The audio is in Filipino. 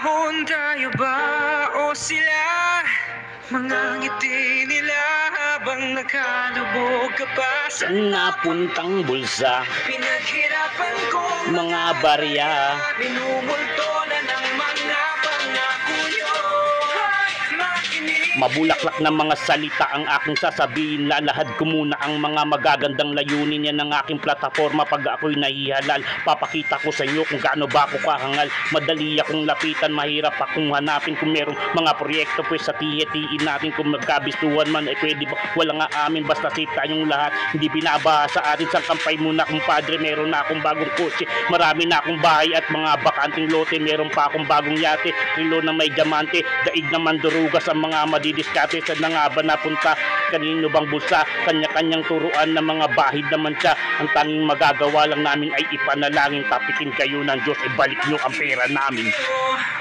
Ahon tayo ba o sila? Mga ngiti nila habang nakalubog ka pa sa napuntang bulsa, pinaghirapan ko mga barya. minumulto na ng mga pangako nyo. Makinig Mabulaklak na mga salita ang aking sasabihin. Lalahad ko muna ang mga magagandang layunin yan ng aking plataforma. Pag ako'y nahihalal, papakita ko sa inyo kung gaano ba ako kahangal. Madali akong lapitan, mahirap akong hanapin. Kung merong mga proyekto pues sa tihitiin natin. Kung magkabistuhan man ay pwede ba, wala nga amin basta safe tayong lahat. Hindi binabaha sa atin, sa kampay muna kumpadre. Meron na akong bagong kotse, marami na akong bahay at mga bakanting lote. Meron pa akong bagong yate, relo na may diamante. Daig naman durugas ang mga madidiskate. Saan na nga ba napunta? Kanino bang bulsa? Kanya-kanyang turuan ng mga bahid naman siya. Ang tanging magagawa lang namin ay ipanalangin. Tapikin kayo ng Diyos, ibalik nyo ang pera namin. ko